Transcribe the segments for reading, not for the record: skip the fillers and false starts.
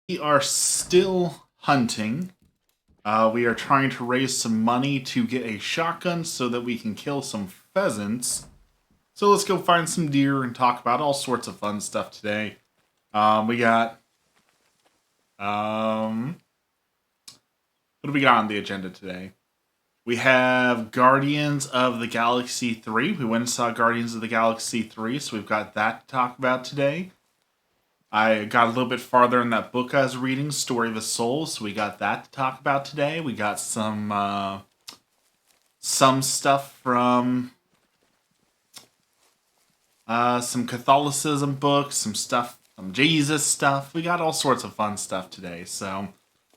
We are still hunting. We are trying to raise some money to get a shotgun so that we can kill some pheasants. So let's go find some deer and talk about all sorts of fun stuff today. We got what do we got on the agenda today? We have Guardians of the Galaxy 3. We went and saw Guardians of the Galaxy 3, so we've got that to talk about today. I got a little bit farther in that book I was reading, Story of a Soul, so we got that to talk about today. We got some stuff from some Catholicism books, some stuff, some Jesus stuff. We got all sorts of fun stuff today. So,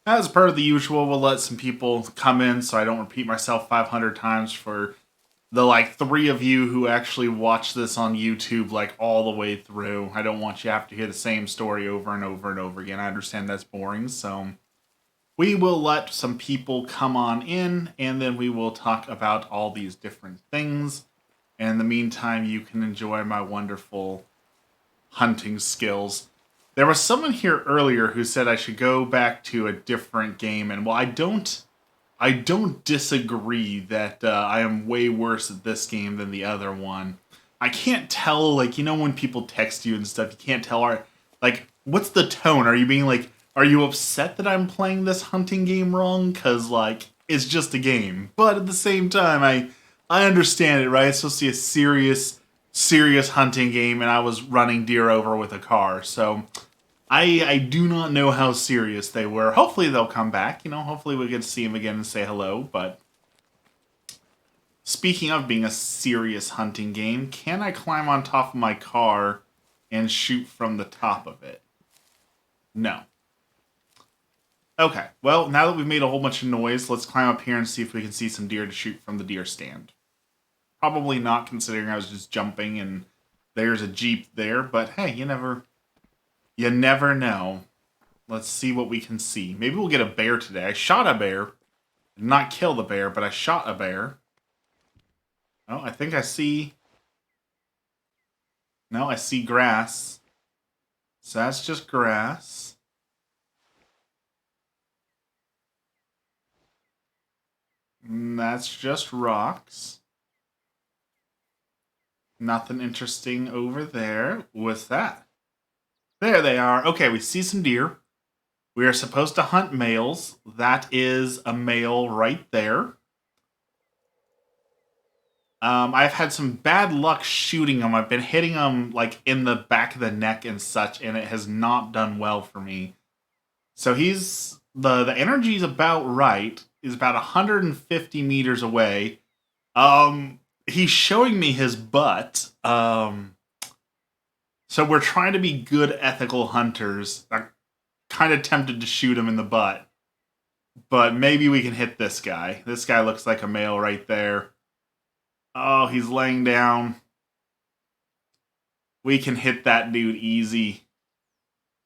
as per the usual, we'll let some people come in so I don't repeat myself 500 times for the like three of you who actually watch this on YouTube like all the way through. I don't want you to have to hear the same story over and over and over again. I understand that's boring, so we will let some people come on in and then we will talk about all these different things. And in the meantime, you can enjoy my wonderful hunting skills. There was someone here earlier who said I should go back to a different game, and while I don't disagree that I am way worse at this game than the other one. I can't tell, like, when people text you and stuff, you can't tell, like, what's the tone? Are you being like, are you upset that I'm playing this hunting game wrong? Because, like, it's just a game. But at the same time, I understand it, right? It's supposed to be a serious hunting game, and I was running deer over with a car. So I do not know how serious they were. Hopefully they'll come back. Hopefully we get to see them again and say hello. But speaking of being a serious hunting game, can I climb on top of my car and shoot from the top of it? No. Okay, well, now that we've made a whole bunch of noise, let's climb up here and see if we can see some deer to shoot from the deer stand. Probably not, considering I was just jumping and there's a Jeep there, but hey, you never know. Let's see what we can see. Maybe we'll get a bear today. I shot a bear. Did not kill the bear, but I shot a bear. Oh, I think I see... No, I see grass. So that's just grass. And that's just rocks. Nothing interesting over there. What's that? There they are. Okay, we see some deer. We are supposed to hunt males. That is a male right there. I've had some bad luck shooting them. I've been hitting them like in the back of the neck and such, and it has not done well for me. So he's the energy's about right. He's about 150 meters away. He's showing me his butt. So we're trying to be good ethical hunters. I'm kind of tempted to shoot him in the butt, but maybe we can hit this guy. This guy looks like a male right there. Oh, he's laying down. We can hit that dude easy.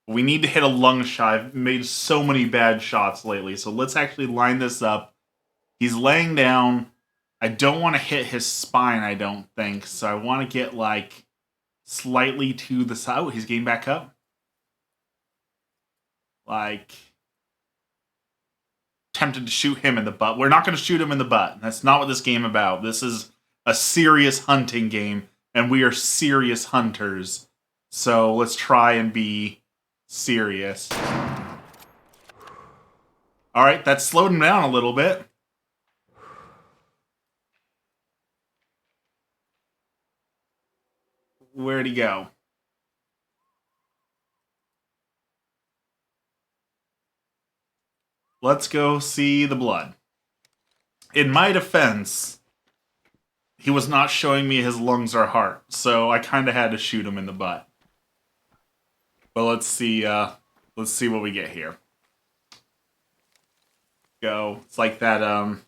We need to hit a lung shot. I've made so many bad shots lately, so let's actually line this up. He's laying down. I don't want to hit his spine, I don't think, so I want to get, like, slightly to the side. Oh, he's getting back up. Like, tempted to shoot him in the butt. We're not going to shoot him in the butt. That's not what this game about. This is a serious hunting game, and we are serious hunters. So let's try and be serious. All right, that slowed him down a little bit. Where'd he go? Let's go see the blood. In my defense, he was not showing me his lungs or heart, so I kind of had to shoot him in the butt. But let's see what we get here. Go. It's like that all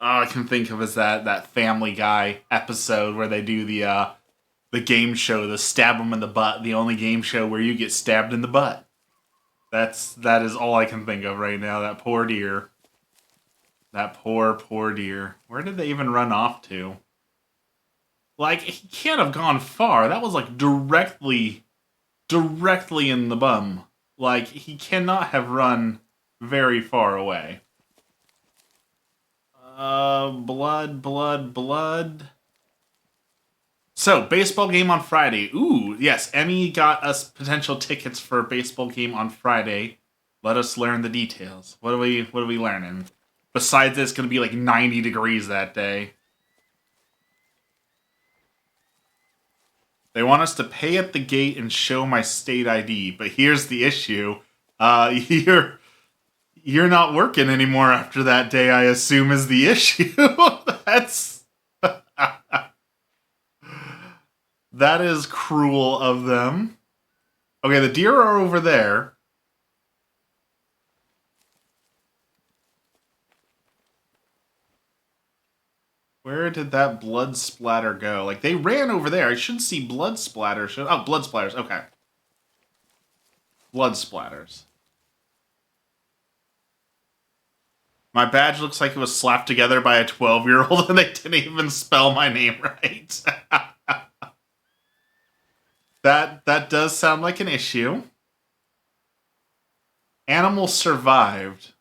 I can think of is that Family Guy episode where they do the game show, the stab him in the butt, the only game show where you get stabbed in the butt. That is all I can think of right now. That poor deer. That poor deer. Where did they even run off to? Like, he can't have gone far. That was like directly in the bum. Like, he cannot have run very far away. Blood, blood, blood. So, baseball game on Friday. Ooh, yes, Emmy got us potential tickets for a baseball game on Friday. Let us learn the details. What are we learning? Besides, it's going to be like 90 degrees that day. They want us to pay at the gate and show my state ID, but here's the issue: you're not working anymore after that day. I assume is the issue. That's that is cruel of them. Okay, the deer are over there. Where did that blood splatter go? Like, they ran over there. I should see blood splatter. Oh, blood splatters. Okay. Blood splatters. My badge looks like it was slapped together by a 12-year-old and they didn't even spell my name right. That does sound like an issue. Animal survived.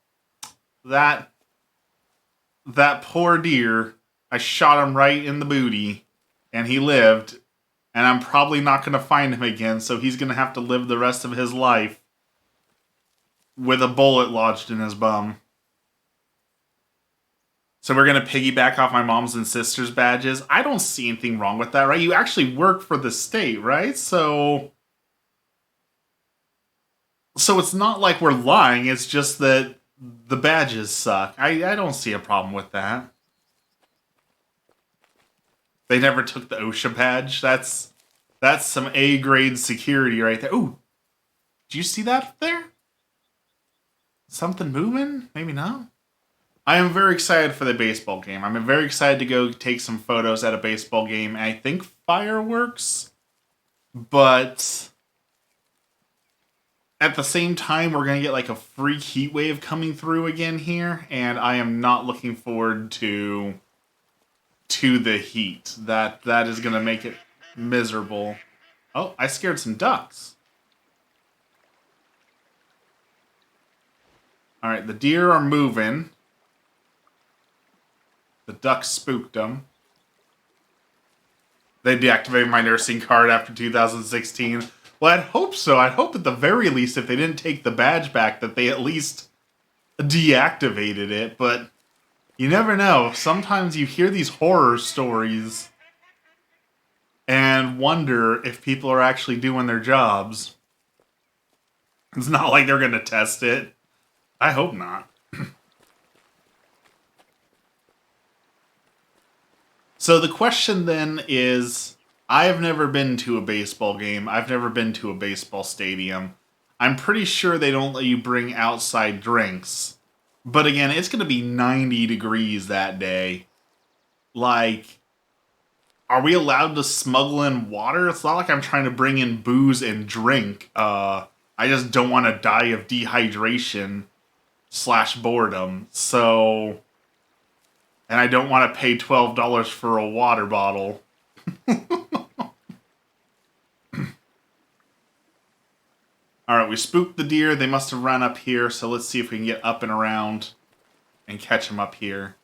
That poor deer, I shot him right in the booty, and he lived, and I'm probably not going to find him again, so he's going to have to live the rest of his life with a bullet lodged in his bum. So we're going to piggyback off my mom's and sister's badges. I don't see anything wrong with that, right? You actually work for the state, right? So it's not like we're lying, it's just that the badges suck. I don't see a problem with that. They never took the OSHA badge. That's some A-grade security right there. Ooh, did you see that up there? Something moving? Maybe not. I am very excited for the baseball game. I'm very excited to go take some photos at a baseball game. I think fireworks, but at the same time, we're going to get like a freak heat wave coming through again here, and I am not looking forward to the heat. That is going to make it miserable. Oh, I scared some ducks. All right, the deer are moving. The ducks spooked them. They deactivated my nursing card after 2016. Well, I'd hope so. I'd hope at the very least, if they didn't take the badge back, that they at least deactivated it. But you never know. Sometimes you hear these horror stories and wonder if people are actually doing their jobs. It's not like they're going to test it. I hope not. So the question then is, I have never been to a baseball game. I've never been to a baseball stadium. I'm pretty sure they don't let you bring outside drinks. But again, it's going to be 90 degrees that day. Like, are we allowed to smuggle in water? It's not like I'm trying to bring in booze and drink. I just don't want to die of dehydration / boredom. So, and I don't want to pay $12 for a water bottle. Alright, we spooked the deer. They must have run up here, so let's see if we can get up and around and catch them up here.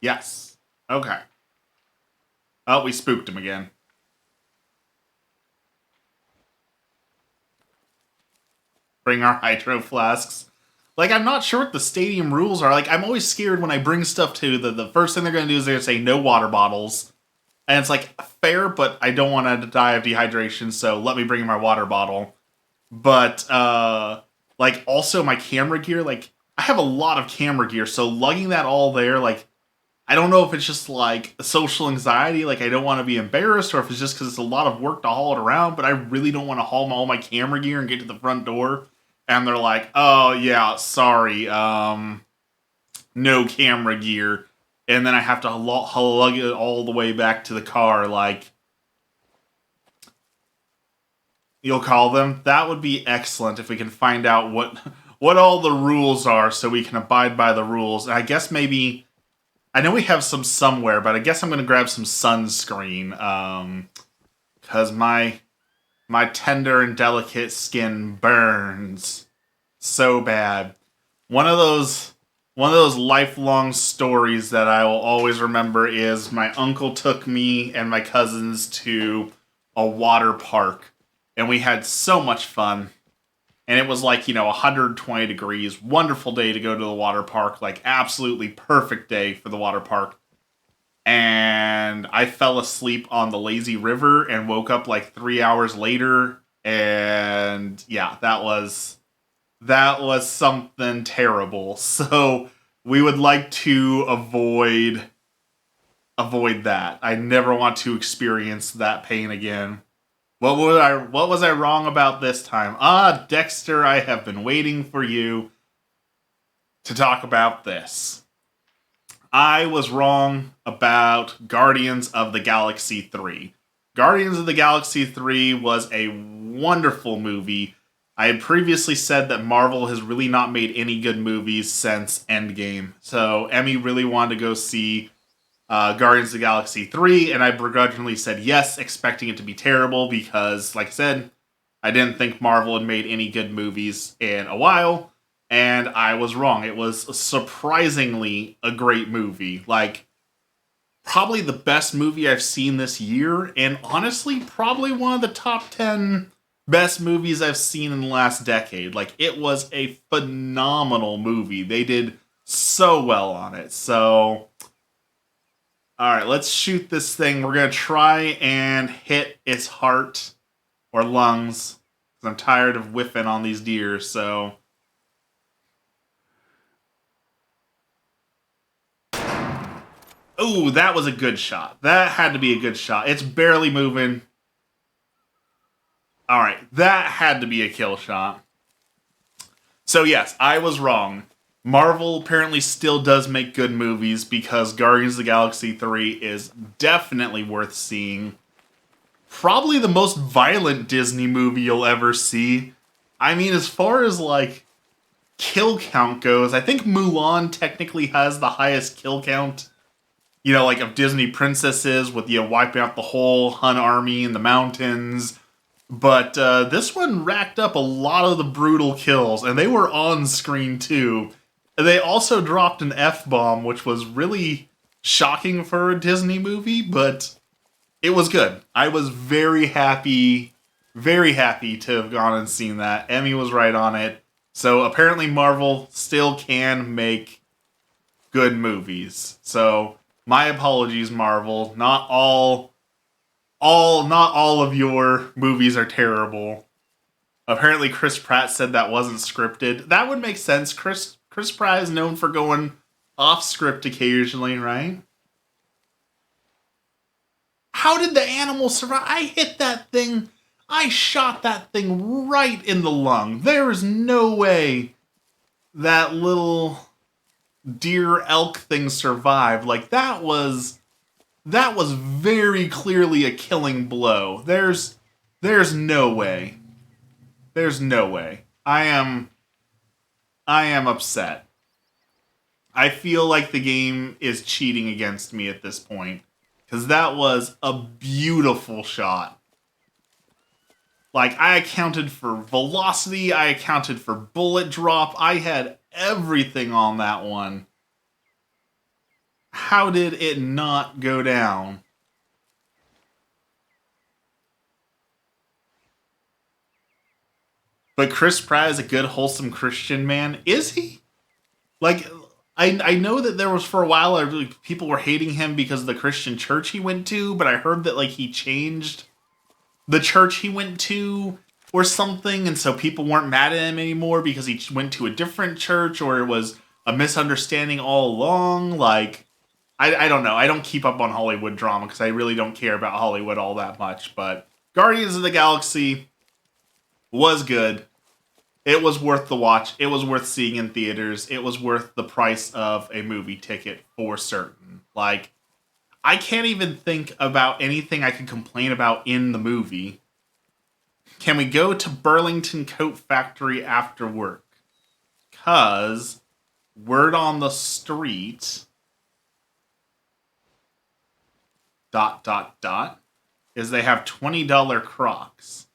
Yes. Okay. Oh, we spooked him again. Bring our hydro flasks. Like, I'm not sure what the stadium rules are. Like, I'm always scared when I bring stuff to the first thing they're going to do is they're going to say no water bottles. And it's like, fair, but I don't want to die of dehydration, so let me bring in my water bottle. But, like, also my camera gear, like, I have a lot of camera gear, so lugging that all there, like, I don't know if it's just, like, social anxiety, like, I don't want to be embarrassed, or if it's just because it's a lot of work to haul it around, but I really don't want to haul all my camera gear and get to the front door, and they're like, oh, yeah, sorry, no camera gear. And then I have to lug it all the way back to the car, like, you'll call them? That would be excellent if we can find out what all the rules are so we can abide by the rules. And I guess maybe, I know we have some somewhere, but I guess I'm going to grab some sunscreen, because my My tender and delicate skin burns so bad. One of those one of those lifelong stories that I will always remember is my uncle took me and my cousins to a water park, and we had so much fun. And it was like, 120 degrees. Wonderful day to go to the water park. Like, absolutely perfect day for the water park. And I fell asleep on the lazy river and woke up like 3 hours later. And yeah, that was something terrible. So we would like to avoid that. I never want to experience that pain again. What was I wrong about this time? Ah, Dexter, I have been waiting for you to talk about this. I was wrong about Guardians of the Galaxy 3. Guardians of the Galaxy 3 was a wonderful movie. I had previously said that Marvel has really not made any good movies since Endgame. So Emmy really wanted to go see Guardians of the Galaxy 3, and I begrudgingly said yes, expecting it to be terrible because, like I said, I didn't think Marvel had made any good movies in a while, and I was wrong. It was surprisingly a great movie. Like, probably the best movie I've seen this year, and honestly, probably one of the top 10 best movies I've seen in the last decade. Like, it was a phenomenal movie. They did so well on it. So, alright, let's shoot this thing. We're going to try and hit its heart or lungs. Because I'm tired of whiffing on these deer, so. Ooh, that was a good shot. That had to be a good shot. It's barely moving. Alright, that had to be a kill shot. So, yes, I was wrong. Marvel apparently still does make good movies because Guardians of the Galaxy 3 is definitely worth seeing. Probably the most violent Disney movie you'll ever see. I mean, as far as like kill count goes, I think Mulan technically has the highest kill count, like of Disney princesses with, wiping out the whole Hun army in the mountains. But this one racked up a lot of the brutal kills, and they were on screen too. They also dropped an F-bomb, which was really shocking for a Disney movie, but it was good. I was very happy to have gone and seen that. Emmy was right on it. So apparently Marvel still can make good movies. So my apologies, Marvel. Not all of your movies are terrible. Apparently Chris Pratt said that wasn't scripted. That would make sense. Chris Pratt is known for going off script occasionally, right? How did the animal survive? I hit that thing. I shot that thing right in the lung. There is no way that little deer elk thing survived. Like that was very clearly a killing blow. There's no way. There's no way. I am upset. I feel like the game is cheating against me at this point. Because that was a beautiful shot. Like, I accounted for velocity, I accounted for bullet drop, I had everything on that one. How did it not go down? But Chris Pratt is a good, wholesome Christian man. Is he? Like, I know that there was for a while people were hating him because of the Christian church he went to, but I heard that like he changed the church he went to or something, and so people weren't mad at him anymore because he went to a different church, or it was a misunderstanding all along. Like, I don't know. I don't keep up on Hollywood drama because I really don't care about Hollywood all that much. But Guardians of the Galaxy was good. It was worth the watch. It was worth seeing in theaters. It was worth the price of a movie ticket for certain. Like, I can't even think about anything I could complain about in the movie. Can we go to Burlington Coat Factory after work? Because word on the street, ... is they have $20 Crocs.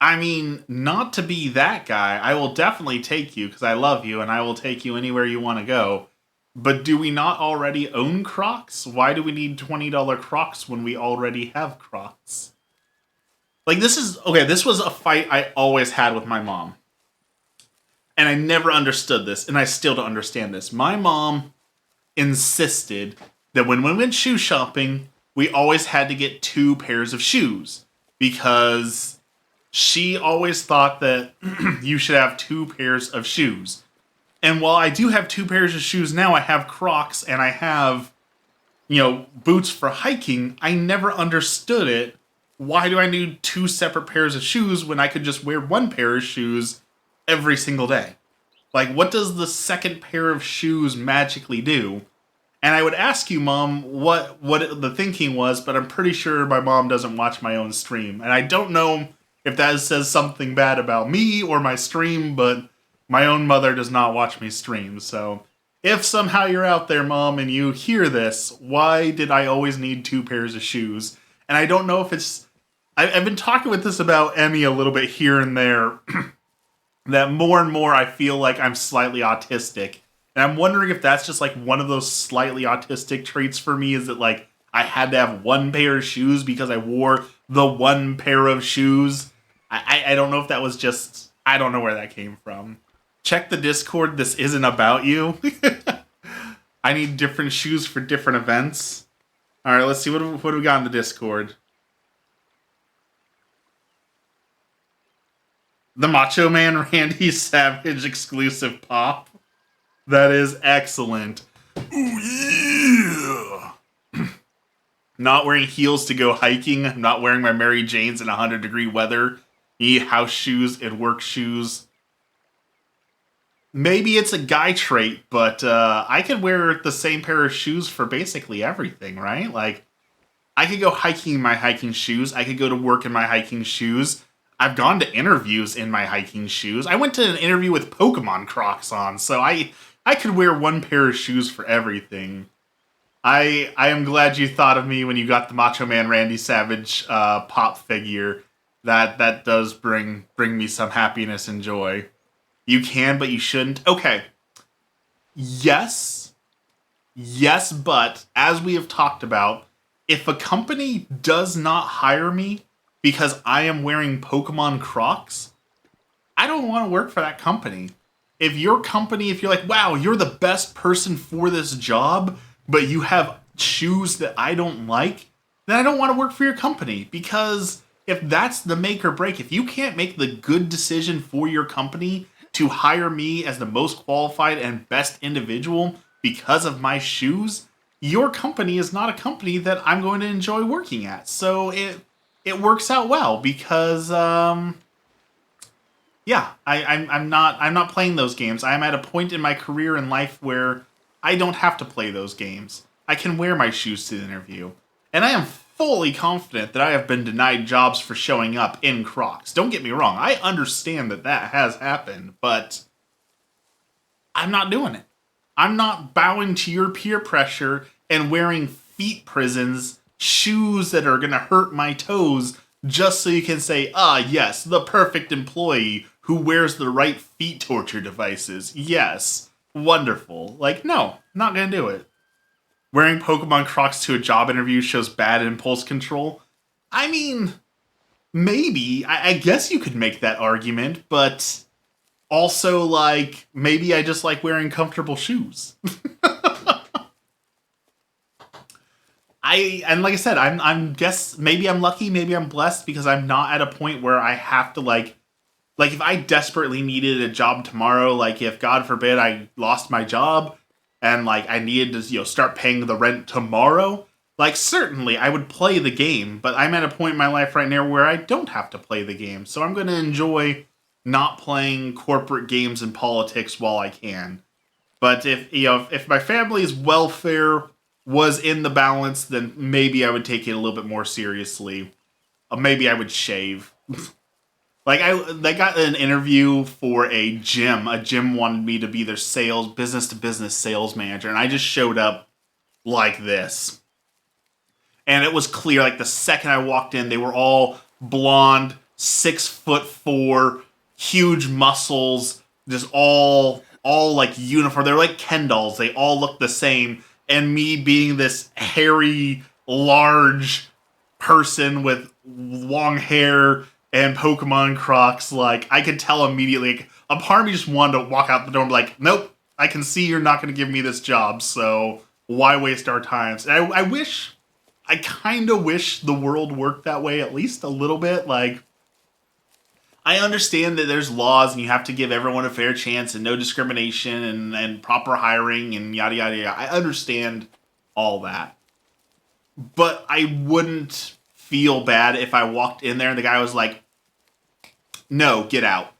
I mean, not to be that guy, I will definitely take you because I love you and I will take you anywhere you want to go. But do we not already own Crocs? Why do we need $20 Crocs when we already have Crocs? Like, this is okay, this was a fight I always had with my mom. And I never understood this, and I still don't understand this. My mom insisted that when we went shoe shopping, we always had to get two pairs of shoes because she always thought that you should have two pairs of shoes. And while I do have two pairs of shoes now, I have Crocs and I have, boots for hiking. I never understood it. Why do I need two separate pairs of shoes when I could just wear one pair of shoes every single day? Like, what does the second pair of shoes magically do? And I would ask you, Mom, what the thinking was, but I'm pretty sure my mom doesn't watch my own stream. And I don't know if that says something bad about me or my stream, but my own mother does not watch me stream. So if somehow you're out there, Mom, and you hear this, why did I always need two pairs of shoes? And I don't know if it's... I've been talking with this about Emmy a little bit here and there, that more and more I feel like I'm slightly autistic. And I'm wondering if that's just like one of those slightly autistic traits for me, is that like I had to have one pair of shoes because I wore the one pair of shoes. I don't know if that was just... I don't know where that came from. Check the Discord, this isn't about you. I need different shoes for different events. Alright, let's see, what do we got in the Discord? The Macho Man Randy Savage exclusive pop. That is excellent. Ooh, yeah. Not wearing heels to go hiking. Not wearing my Mary Janes in 100-degree weather. Need house shoes and work shoes. Maybe it's a guy trait, but I could wear the same pair of shoes for basically everything, right? Like, I could go hiking in my hiking shoes. I could go to work in my hiking shoes. I've gone to interviews in my hiking shoes. I went to an interview with Pokemon Crocs on, so I could wear one pair of shoes for everything. I am glad you thought of me when you got the Macho Man Randy Savage pop figure. That does bring me some happiness and joy. You can, but you shouldn't. Okay. Yes, but as we have talked about, if a company does not hire me because I am wearing Pokemon Crocs, I don't want to work for that company. If you're like, wow, you're the best person for this job, but you have shoes that I don't like, then I don't want to work for your company. Because if that's the make or break, if you can't make the good decision for your company to hire me as the most qualified and best individual because of my shoes, your company is not a company that I'm going to enjoy working at. So it works out well because I'm not playing those games. I'm at a point in my career and life where I don't have to play those games. I can wear my shoes to the interview. And I am fully confident that I have been denied jobs for showing up in Crocs. Don't get me wrong, I understand that has happened, but I'm not doing it. I'm not bowing to your peer pressure and wearing feet prisons, shoes that are going to hurt my toes, just so you can say, yes, the perfect employee who wears the right feet torture devices. Yes, wonderful. Like, no, not going to do it. Wearing Pokemon Crocs to a job interview shows bad impulse control. I mean, maybe. I guess you could make that argument, but also, like, maybe I just like wearing comfortable shoes. And like I said, I'm guess maybe I'm lucky, maybe I'm blessed because I'm not at a point where I have to like if I desperately needed a job tomorrow, like if God forbid I lost my job and like I needed to start paying the rent tomorrow, like certainly I would play the game, but I'm at a point in my life right now where I don't have to play the game. So I'm going to enjoy not playing corporate games and politics while I can. But if my family's welfare was in the balance, then maybe I would take it a little bit more seriously. Maybe I would shave. Like I got an interview for a gym. A gym wanted me to be their business to business sales manager, and I just showed up like this. And it was clear, like the second I walked in, they were all blonde, 6'4", huge muscles, just all like uniform. They're like Ken dolls. They all look the same. And me being this hairy, large person with long hair and Pokemon Crocs, like, I could tell immediately. Like, a part of me just wanted to walk out the door and be like, nope, I can see you're not going to give me this job, so why waste our time? And I kind of wish the world worked that way at least a little bit. Like, I understand that there's laws and you have to give everyone a fair chance and no discrimination and proper hiring and yada, yada, yada. I understand all that. But I wouldn't feel bad if I walked in there and the guy was like, no, get out.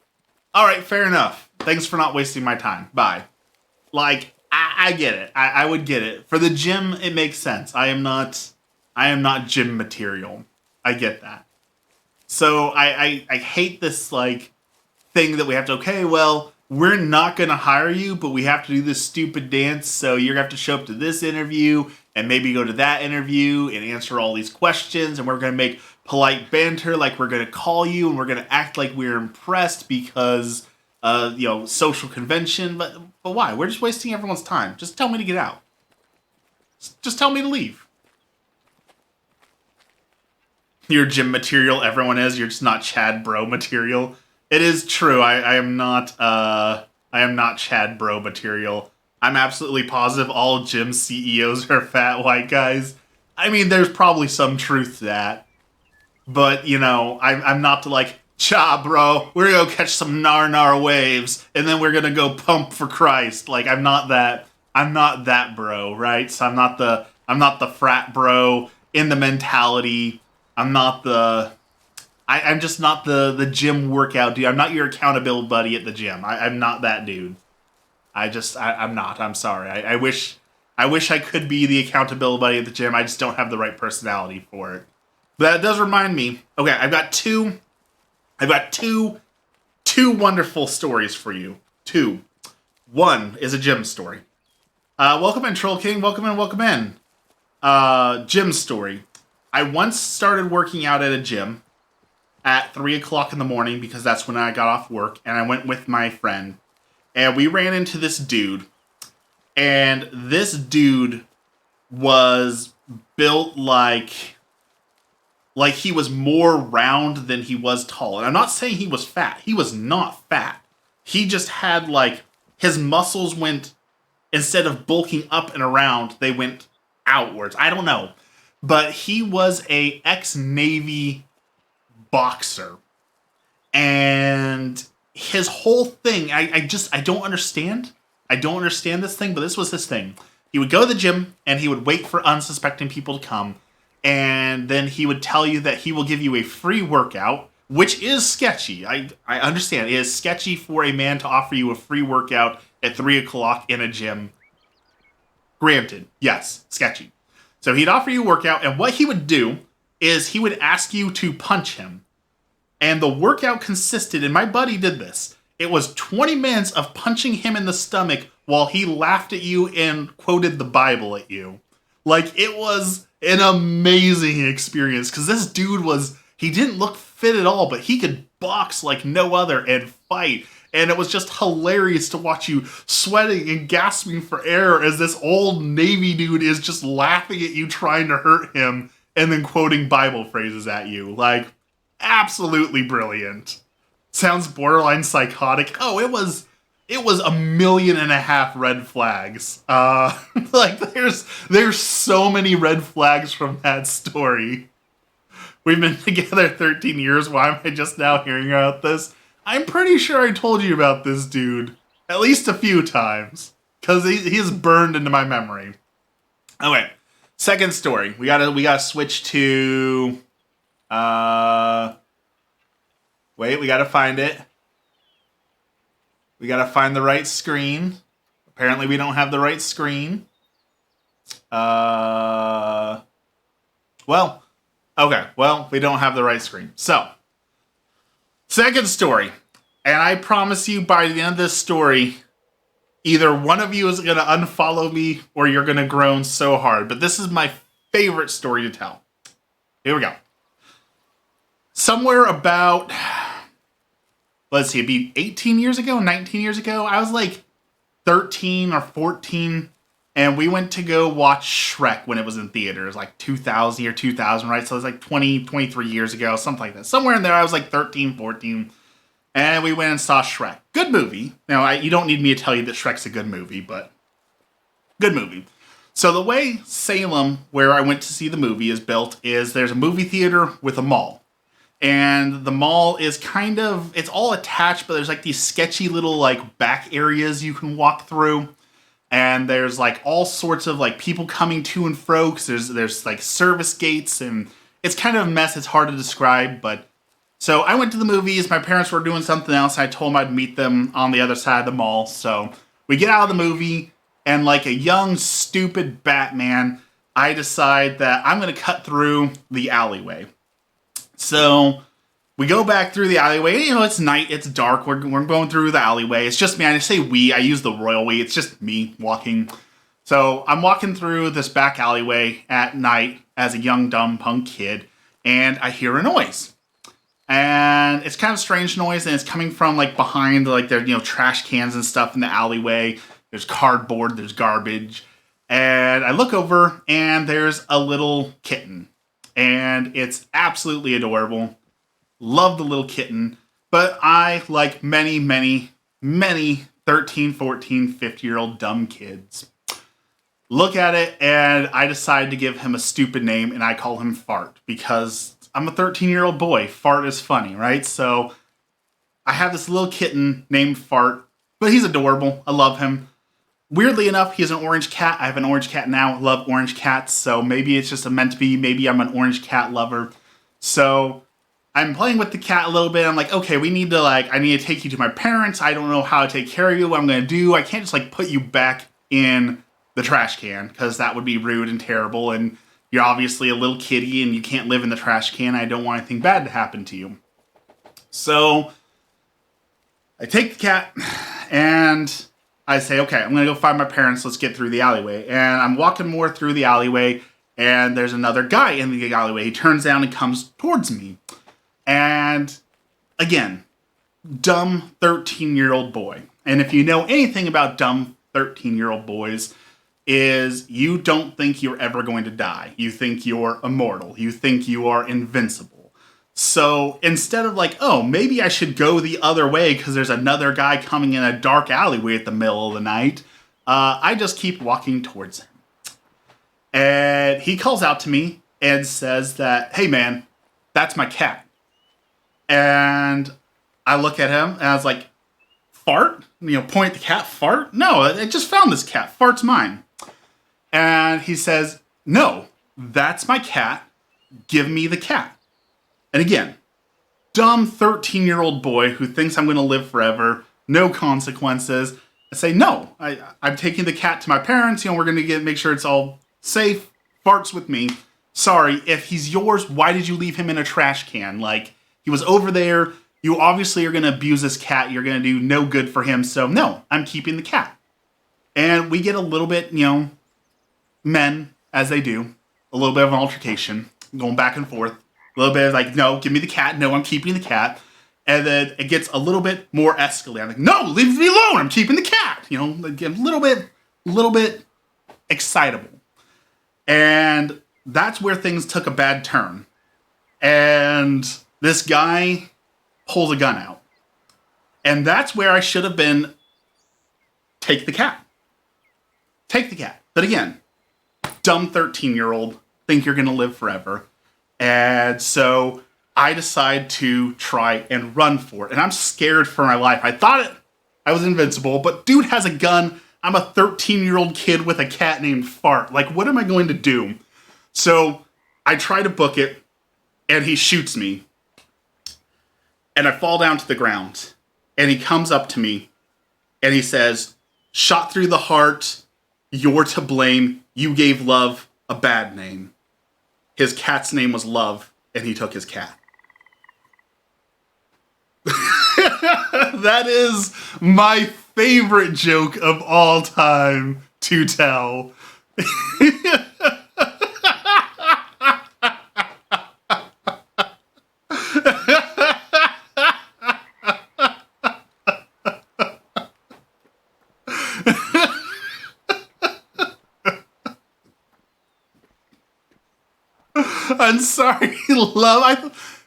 All right, fair enough. Thanks for not wasting my time. Bye. Like, I get it. I would get it. For the gym, it makes sense. I am not gym material. I get that. So I hate this, like, thing that we have to, okay, well, we're not going to hire you, but we have to do this stupid dance, so you're going to have to show up to this interview and maybe go to that interview and answer all these questions, and we're going to make polite banter like we're going to call you, and we're going to act like we're impressed because, social convention. But why? We're just wasting everyone's time. Just tell me to get out. Just tell me to leave. You're gym material, everyone is. You're just not Chad Bro material. It is true. I am not Chad Bro material. I'm absolutely positive all gym CEOs are fat white guys. I mean, there's probably some truth to that. But, I'm not to like, cha, bro, we're gonna go catch some nar waves, and then we're gonna go pump for Christ. Like, I'm not that bro, right? So I'm not the frat bro in the mentality. I'm just not the gym workout dude. I'm not your accountability buddy at the gym. I'm not that dude. I'm not. I'm sorry. I wish I could be the accountability buddy at the gym. I just don't have the right personality for it. But that does remind me. Okay, I've got two wonderful stories for you. Two. One is a gym story. Welcome in, Troll King. Welcome in. Gym story. I once started working out at a gym at 3 o'clock in the morning because that's when I got off work, and I went with my friend. And we ran into this dude. And this dude was built like he was more round than he was tall. And I'm not saying he was fat. He was not fat. He just had, like, his muscles went, instead of bulking up and around, they went outwards. I don't know. But he was a ex-Navy boxer. And his whole thing, I don't understand. I don't understand this thing, but this was his thing. He would go to the gym, and he would wait for unsuspecting people to come. And then he would tell you that he will give you a free workout, which is sketchy. I understand. It is sketchy for a man to offer you a free workout at 3 o'clock in a gym. Granted, yes, sketchy. So he'd offer you a workout, and what he would do is he would ask you to punch him. And the workout consisted, and my buddy did this, it was 20 minutes of punching him in the stomach while he laughed at you and quoted the Bible at you. Like, it was an amazing experience, because this dude he didn't look fit at all, but he could box like no other and fight. And it was just hilarious to watch you sweating and gasping for air as this old Navy dude is just laughing at you trying to hurt him and then quoting Bible phrases at you. Like, absolutely brilliant. Sounds borderline psychotic. Oh, it was 1.5 million red flags. Like, there's so many red flags from that story. We've been together 13 years. Why am I just now hearing about this? I'm pretty sure I told you about this dude at least a few times, because he is burned into my memory. Okay, second story. We gotta switch to. Wait, we gotta find it. We gotta find the right screen. Apparently, we don't have the right screen. Well, we don't have the right screen. So, second story. And I promise you by the end of this story, either one of you is going to unfollow me or you're going to groan so hard. But this is my favorite story to tell. Here we go. somewhere about, let's see, it'd be 18 years ago, 19 years ago. I was like 13 or 14, and we went to go watch Shrek when it was in theaters, like 2000 or 2000, right? So it was like 20, 23 years ago, something like that. Somewhere in there, I was like 13, 14, and we went and saw Shrek. Good movie. Now, you don't need me to tell you that Shrek's a good movie, but good movie. So the way Salem, where I went to see the movie, is built is there's a movie theater with a mall. And the mall is kind of, it's all attached, but there's like these sketchy little like back areas you can walk through. And there's like all sorts of like people coming to and fro, because there's like service gates, and it's kind of a mess. It's hard to describe, but so I went to the movies. My parents were doing something else. I told them I'd meet them on the other side of the mall. So we get out of the movie, and like a young, stupid Batman, I decide that I'm going to cut through the alleyway. So we go back through the alleyway. You know, it's night, it's dark. We're going through the alleyway. It's just me. I say we. I use the royal we. It's just me walking. So I'm walking through this back alleyway at night as a young, dumb punk kid, and I hear a noise. And it's kind of strange noise, and it's coming from like behind, like there, trash cans and stuff in the alleyway. There's cardboard, there's garbage. And I look over, and there's a little kitten. And it's absolutely adorable. Love the little kitten. But I, like many, many, many 13, 14, 50-year-old dumb kids, look at it, and I decide to give him a stupid name, and I call him Fart. Because I'm a 13-year-old boy. Fart is funny, right? So I have this little kitten named Fart. But he's adorable. I love him. Weirdly enough, he's an orange cat. I have an orange cat now. I love orange cats, so maybe it's just meant to be. Maybe I'm an orange cat lover. So I'm playing with the cat a little bit. I'm like, okay, I need to take you to my parents. I don't know how to take care of you, what I'm going to do. I can't just put you back in the trash can, because that would be rude and terrible. And you're obviously a little kitty, and you can't live in the trash can. I don't want anything bad to happen to you. So I take the cat, and I say, okay, I'm going to go find my parents. Let's get through the alleyway. And I'm walking more through the alleyway, and there's another guy in the alleyway. He turns down and comes towards me. And again, dumb 13-year-old boy. And if you know anything about dumb 13-year-old boys, is you don't think you're ever going to die. You think you're immortal. You think you are invincible. So instead of oh, maybe I should go the other way because there's another guy coming in a dark alleyway at the middle of the night, I just keep walking towards him. And he calls out to me and says that, hey man, that's my cat. And I look at him and I was like, Fart? Point at the cat, Fart? No, I just found this cat. Fart's mine. And he says, no, that's my cat. Give me the cat. And again, dumb 13-year-old boy who thinks I'm going to live forever, no consequences. I say, no, I'm taking the cat to my parents. We're going to make sure it's all safe. Fart's with me. Sorry, if he's yours, why did you leave him in a trash can? He was over there. You obviously are going to abuse this cat. You're going to do no good for him. So, no, I'm keeping the cat. And we get a little bit, men, as they do, a little bit of an altercation, going back and forth. A little bit of no, give me the cat. No, I'm keeping the cat. And then it gets a little bit more escalated. I'm like, no, leave me alone. I'm keeping the cat. A little bit excitable. And that's where things took a bad turn. And this guy pulls a gun out. And that's where I should have been, take the cat. Take the cat. But again, dumb 13-year-old, think you're going to live forever. And so I decide to try and run for it. And I'm scared for my life. I thought I was invincible, but dude has a gun. I'm a 13-year-old kid with a cat named Fart. What am I going to do? So I try to book it, and he shoots me. And I fall down to the ground. And he comes up to me, and he says, shot through the heart, you're to blame. You gave love a bad name. His cat's name was Love, and he took his cat. That is my favorite joke of all time to tell. I'm sorry, love.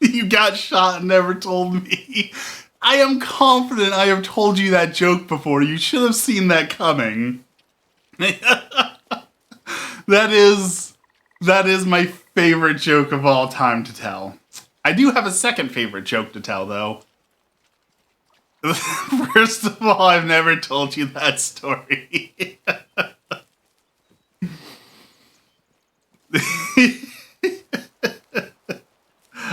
You got shot and never told me. I am confident I have told you that joke before. You should have seen that coming. That is my favorite joke of all time to tell. I do have a second favorite joke to tell, though. First of all, I've never told you that story.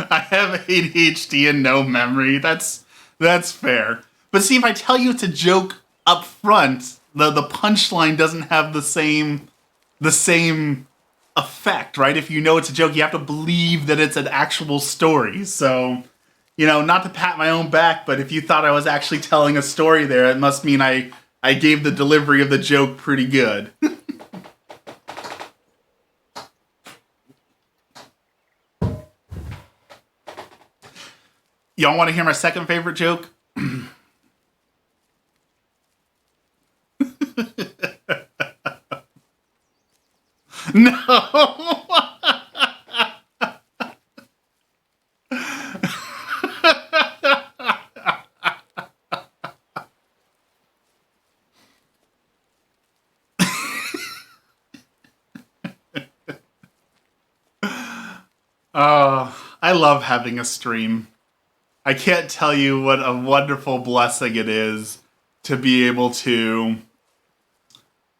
I have ADHD and no memory. That's fair. But see, if I tell you it's a joke up front, the punchline doesn't have the same effect, right? If you know it's a joke, you have to believe that it's an actual story. So, not to pat my own back, but if you thought I was actually telling a story there, it must mean I gave the delivery of the joke pretty good. Y'all want to hear my second favorite joke? No. I love having a stream. I can't tell you what a wonderful blessing it is to be able to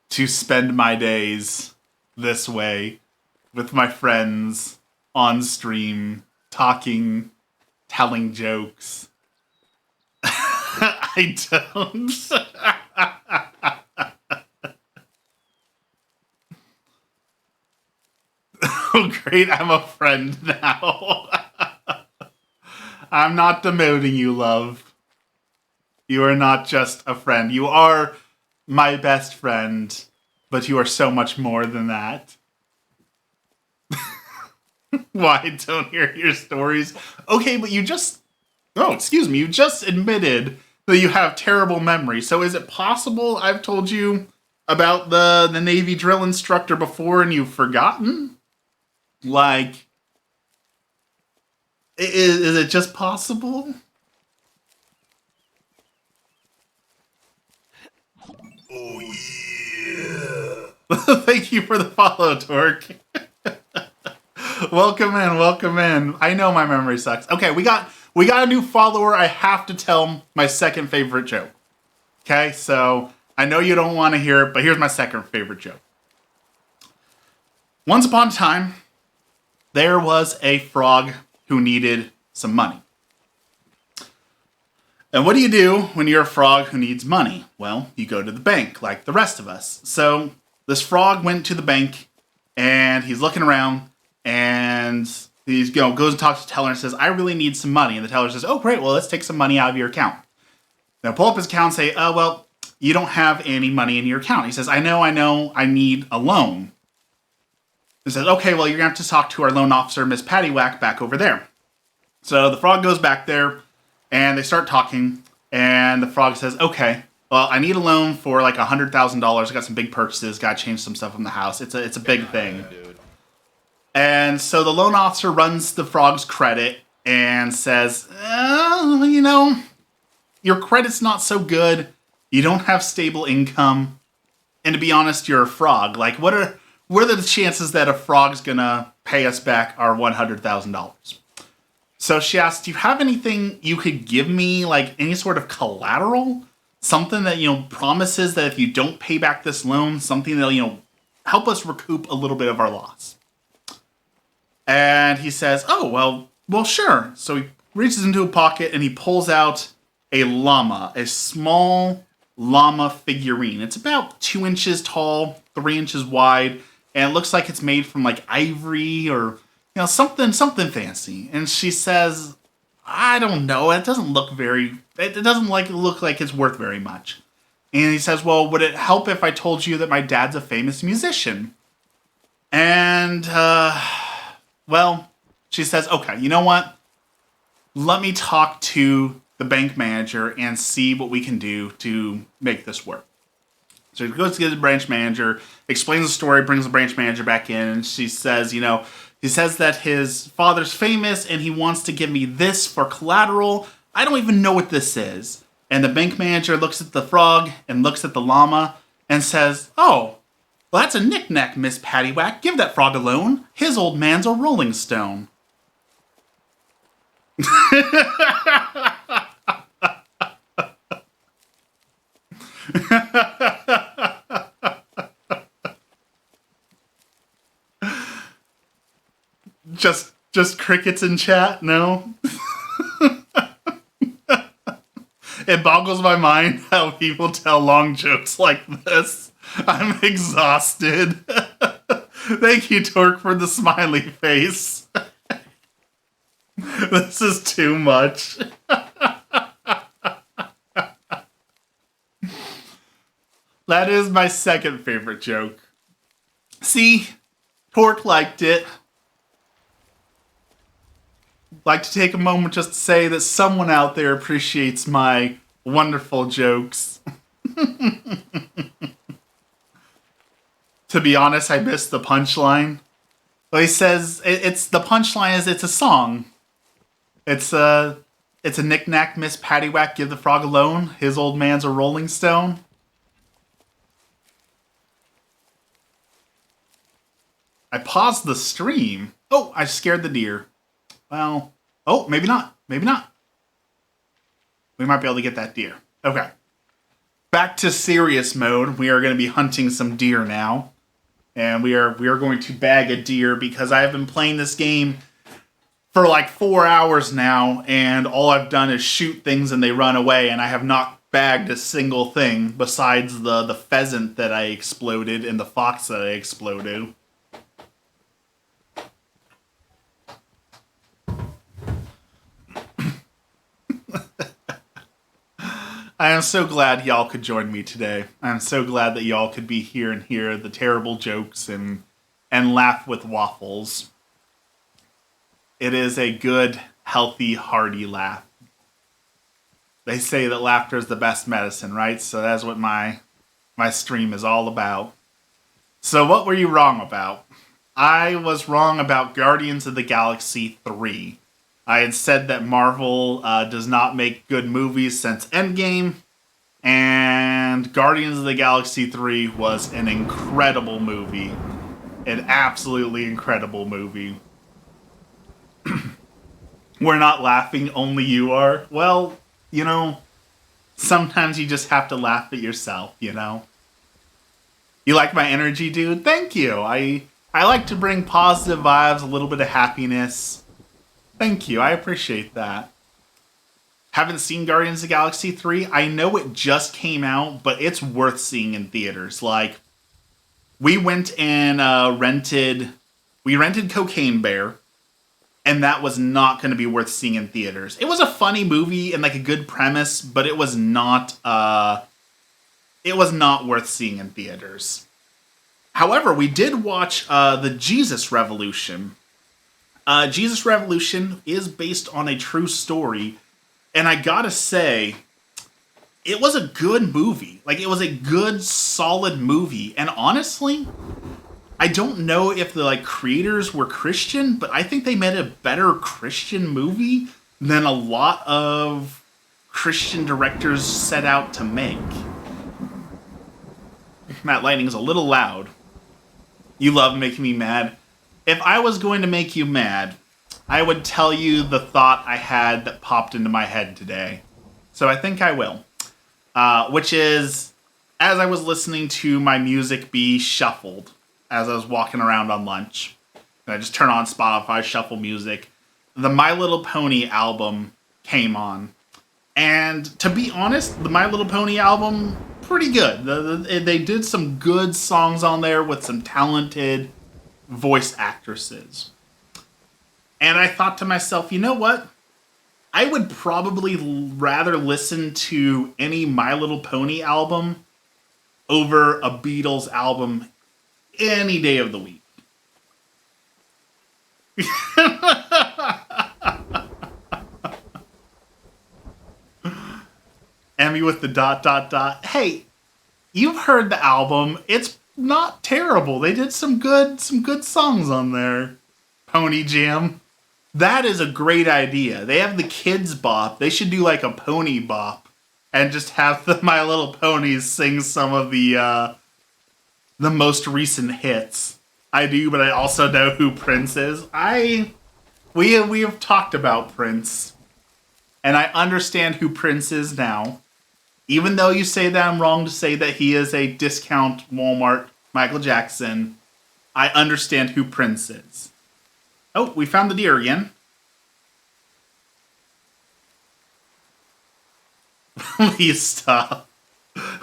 spend my days this way with my friends on stream, talking, telling jokes. I don't. Oh, great, I'm a friend now. I'm not demoting you, love. You are not just a friend. You are my best friend, but you are so much more than that. Why don't hear your stories? Okay, but you just... Oh, excuse me. You just admitted that you have terrible memory. So is it possible I've told you about the Navy drill instructor before and you've forgotten? Like... Is it just possible? Oh, yeah. Thank you for the follow, Torque. Welcome in. I know my memory sucks. Okay, we got a new follower. I have to tell my second favorite joke. Okay, so I know you don't want to hear it, but here's my second favorite joke. Once upon a time, there was a frog who needed some money. And what do you do when you're a frog who needs money? Well, you go to the bank, like the rest of us. So this frog went to the bank, and he's looking around, and he goes and talks to the teller and says, I really need some money. And the teller says, oh, great, well, let's take some money out of your account. Now pull up his account and say, oh, well, you don't have any money in your account. He says, I know, I need a loan. He says, okay, well, you're going to have to talk to our loan officer, Miss Paddywhack, back over there. So the frog goes back there, and they start talking, and the frog says, okay, well, I need a loan for like $100,000. I got some big purchases, got to change some stuff in the house. It's a big thing. Dude. And so the loan officer runs the frog's credit and says, your credit's not so good. You don't have stable income. And to be honest, you're a frog. Like, what are the chances that a frog's gonna pay us back our $100,000? So she asked, do you have anything you could give me, like any sort of collateral? Something that, promises that if you don't pay back this loan, something that'll, help us recoup a little bit of our loss. And he says, oh, well, sure. So he reaches into a pocket and he pulls out a llama, a small llama figurine. It's about 2 inches tall, 3 inches wide, and it looks like it's made from like ivory or something fancy. And she says, I don't know. It doesn't look look like it's worth very much. And he says, well, would it help if I told you that my dad's a famous musician? And, she says, okay, you know what? Let me talk to the bank manager and see what we can do to make this work. So he goes to get the branch manager, explains the story, brings the branch manager back in, and she says, he says that his father's famous and he wants to give me this for collateral. I don't even know what this is. And the bank manager looks at the frog and looks at the llama and says, oh, well, that's a knick-knack, Miss Paddywhack. Give that frog alone. His old man's a rolling stone. Just crickets in chat? No? It boggles my mind how people tell long jokes like this. I'm exhausted. Thank you, Torque, for the smiley face. This is too much. That is my second favorite joke. See? Torque liked it. Like to take a moment just to say that someone out there appreciates my wonderful jokes. To be honest, I missed the punchline. Well, he says it's the punchline is it's a song. It's a knick-knack, Miss Paddywhack, give the frog alone. His old man's a rolling stone. I paused the stream. Oh, I scared the deer. Well, oh, maybe not. Maybe not. We might be able to get that deer. Okay. Back to serious mode. We are going to be hunting some deer now. And we are going to bag a deer because I have been playing this game for like 4 hours now, and all I've done is shoot things and they run away, and I have not bagged a single thing besides the pheasant that I exploded and the fox that I exploded. I am so glad y'all could join me today. I'm so glad that y'all could be here and hear the terrible jokes and laugh with Waffles. It is a good, healthy, hearty laugh. They say that laughter is the best medicine, right? So that's what my stream is all about. So what were you wrong about? I was wrong about Guardians of the Galaxy 3. I had said that Marvel does not make good movies since Endgame, and Guardians of the Galaxy 3 was an incredible movie. An absolutely incredible movie. We're not laughing, only you are. Well, sometimes you just have to laugh at yourself, You like my energy, dude? Thank you. I like to bring positive vibes, a little bit of happiness. Thank you. I appreciate that. Haven't seen Guardians of the Galaxy 3. I know it just came out, but it's worth seeing in theaters. Like, we went and rented Cocaine Bear, and that was not going to be worth seeing in theaters. It was a funny movie and like a good premise, but it was not worth seeing in theaters. However, we did watch the Jesus Revolution. Jesus Revolution is based on a true story, and I gotta say, it was a good movie. Like, it was a good, solid movie, and honestly, I don't know if the creators were Christian, but I think they made a better Christian movie than a lot of Christian directors set out to make. Matt Lightning's a little loud. You love making me mad. If I was going to make you mad, I would tell you the thought I had that popped into my head today. So I think I will. Which is, as I was listening to my music be shuffled as I was walking around on lunch, and I just turn on Spotify, shuffle music, the My Little Pony album came on. And to be honest, the My Little Pony album, pretty good. They did some good songs on there with some talented voice actresses. And I thought to myself, you know what? I would probably rather listen to any My Little Pony album over a Beatles album any day of the week. Emmy with the ... Hey, You've heard the album. It's not terrible. They did some good songs on there. Pony Jam. That is a great idea. They have the Kids Bop. They should do like a Pony Bop and just have the My Little Ponies sing some of the most recent hits. I do, but I also know who Prince is. We have talked about Prince, and I understand who Prince is now. Even though you say that I'm wrong to say that he is a discount Walmart Michael Jackson, I understand who Prince is. Oh, we found the deer again. Please stop.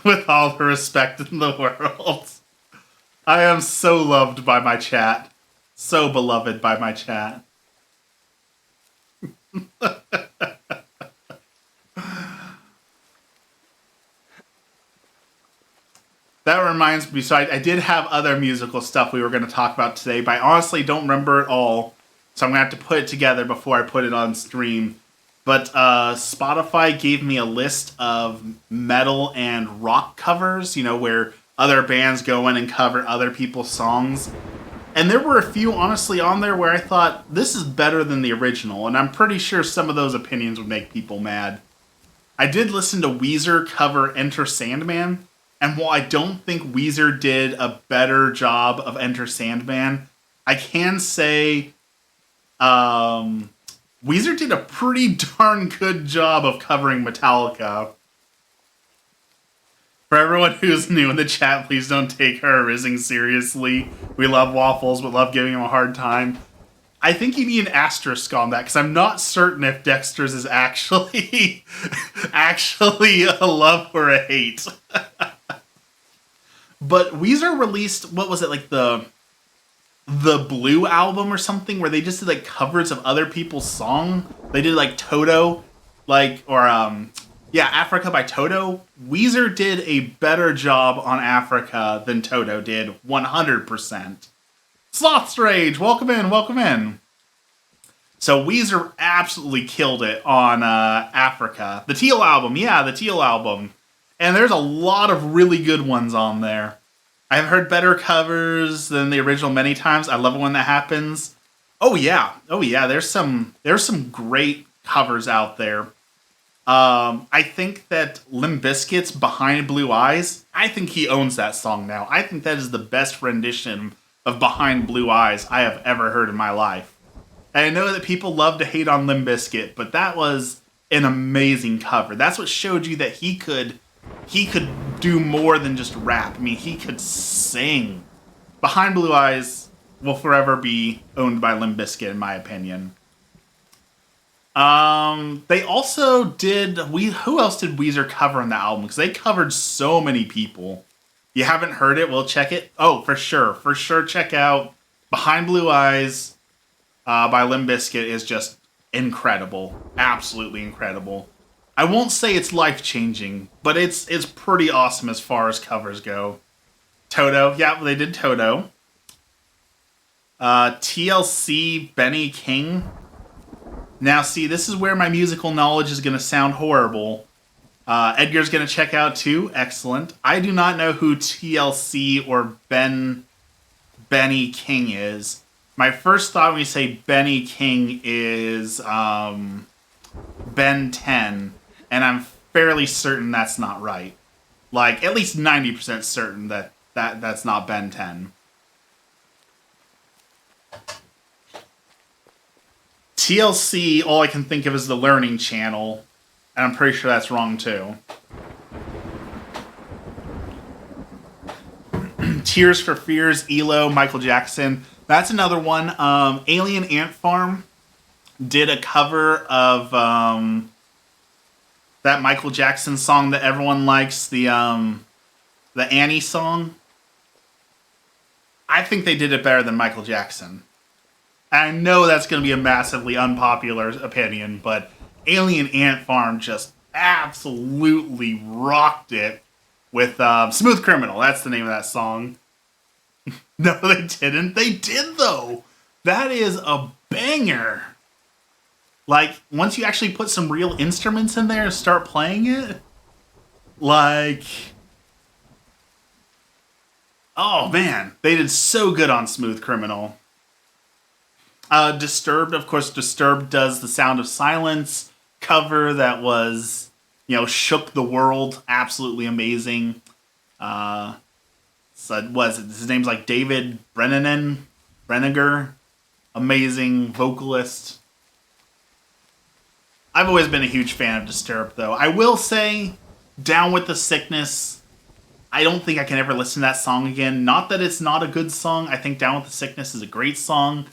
With all the respect in the world. I am so loved by my chat. So beloved by my chat. That reminds me, so I did have other musical stuff we were going to talk about today, but I honestly don't remember it all. So I'm going to have to put it together before I put it on stream. But Spotify gave me a list of metal and rock covers, where other bands go in and cover other people's songs. And there were a few, honestly, on there where I thought, this is better than the original. And I'm pretty sure some of those opinions would make people mad. I did listen to Weezer cover Enter Sandman. And while I don't think Weezer did a better job of Enter Sandman, I can say Weezer did a pretty darn good job of covering Metallica. For everyone who's new in the chat, please don't take her rizzing seriously. We love Waffles, but love giving him a hard time. I think you need an asterisk on that, because I'm not certain if Dexter's is actually a love or a hate. But Weezer released, what was it, like the Blue album or something, where they just did like covers of other people's song. They did like Toto, Africa by Toto. Weezer did a better job on Africa than Toto did, 100%. Sloth's Rage, welcome in. So Weezer absolutely killed it on Africa. The Teal album. And there's a lot of really good ones on there. I've heard better covers than the original many times. I love it when that happens. Oh yeah. There's some great covers out there. I think that Limp Bizkit's Behind Blue Eyes, I think he owns that song now. I think that is the best rendition of Behind Blue Eyes I have ever heard in my life. And I know that people love to hate on Limp Bizkit, but that was an amazing cover. That's what showed you that he could do more than just rap. I mean, he could sing. Behind Blue Eyes will forever be owned by Limp Bizkit, in my opinion. They also did... Who else did Weezer cover on the album? Because they covered so many people. You haven't heard it? Well, check it. Oh, for sure. For sure, check out Behind Blue Eyes by Limp Bizkit is just incredible. Absolutely incredible. I won't say it's life-changing, but it's pretty awesome as far as covers go. Toto. Yeah, they did Toto. TLC, Benny King. Now, see, this is where my musical knowledge is going to sound horrible. Edgar's going to check out too. Excellent. I do not know who TLC or Benny King is. My first thought when you say Benny King is Ben 10. And I'm fairly certain that's not right. Like, at least 90% certain that's not Ben 10. TLC, all I can think of is the Learning Channel. And I'm pretty sure that's wrong, too. Tears for Fears, ELO, Michael Jackson. That's another one. Alien Ant Farm did a cover of... that Michael Jackson song that everyone likes, the Annie song. I think they did it better than Michael Jackson. I know that's going to be a massively unpopular opinion, but Alien Ant Farm just absolutely rocked it with Smooth Criminal. That's the name of that song. No, they didn't. They did, though. That is a banger. Like, once you actually put some real instruments in there and start playing it, like, Oh man, they did so good on Smooth Criminal. Disturbed, of course, Disturbed does the Sound of Silence cover that was, shook the world. Absolutely amazing. So was it? His name's like David Brenniger. Amazing vocalist. I've always been a huge fan of Disturbed, though. I will say, Down with the Sickness, I don't think I can ever listen to that song again. Not that it's not a good song. I think Down with the Sickness is a great song.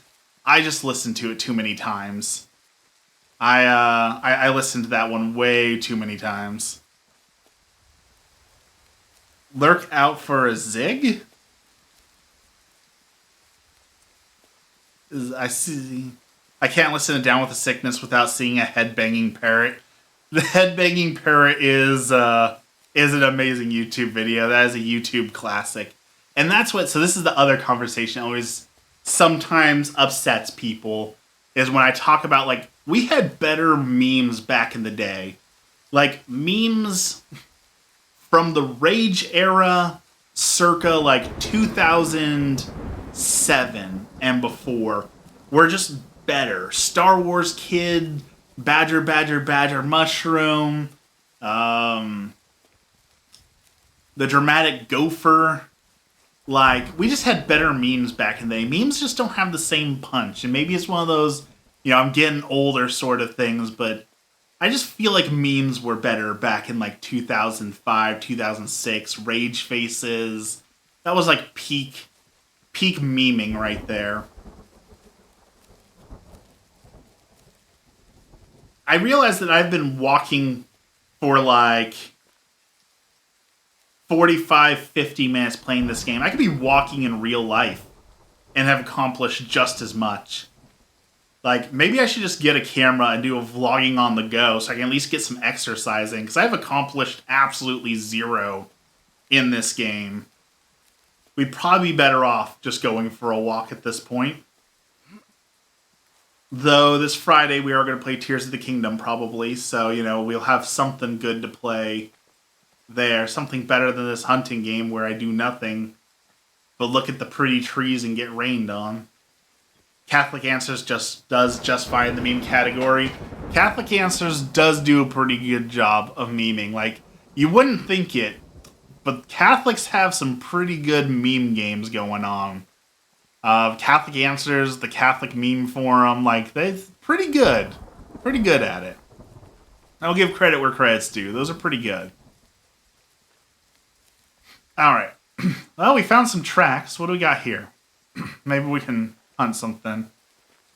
I just listened to it too many times. I listened to that one way too many times. Lurk out for a zig? I see. I can't listen to Down with the Sickness without seeing a headbanging parrot. The headbanging parrot is an amazing YouTube video. That is a YouTube classic. And that's what, so this is the other conversation that always sometimes upsets people, is when I talk about, like, we had better memes back in the day. Like, memes from the Rage era, circa, like, 2007 and before, were just better. Star Wars Kid, Badger Mushroom, the Dramatic Gopher. Like, we just had better memes back in the day. Memes just don't have the same punch. And maybe it's one of those, I'm getting older sort of things, but I just feel like memes were better back in, like, 2005, 2006. Rage Faces. That was, like, peak memeing right there. I realize that I've been walking for, like, 45, 50 minutes playing this game. I could be walking in real life and have accomplished just as much. Like, maybe I should just get a camera and do a vlogging on the go so I can at least get some exercising, because I've accomplished absolutely zero in this game. We'd probably be better off just going for a walk at this point. Though this Friday we are going to play Tears of the Kingdom probably, so, we'll have something good to play there. Something better than this hunting game where I do nothing but look at the pretty trees and get rained on. Catholic Answers does just fine in the meme category. Catholic Answers does do a pretty good job of meming. Like, you wouldn't think it, but Catholics have some pretty good meme games going on. Catholic Answers, the Catholic Meme Forum, like, they're pretty good. Pretty good at it. I'll give credit where credit's due. Those are pretty good. Alright. Well, we found some tracks. What do we got here? Maybe we can hunt something.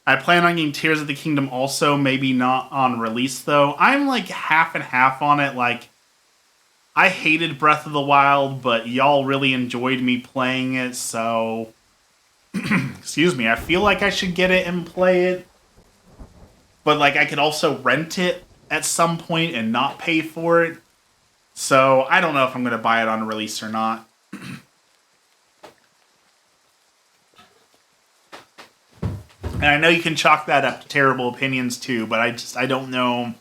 I plan on getting Tears of the Kingdom also, maybe not on release, though. I'm, like, half and half on it. Like, I hated Breath of the Wild, but y'all really enjoyed me playing it, so... Excuse me, I feel like I should get it and play it. But, like, I could also rent it at some point and not pay for it. So, I don't know if I'm going to buy it on release or not. And I know you can chalk that up to terrible opinions too, but I don't know.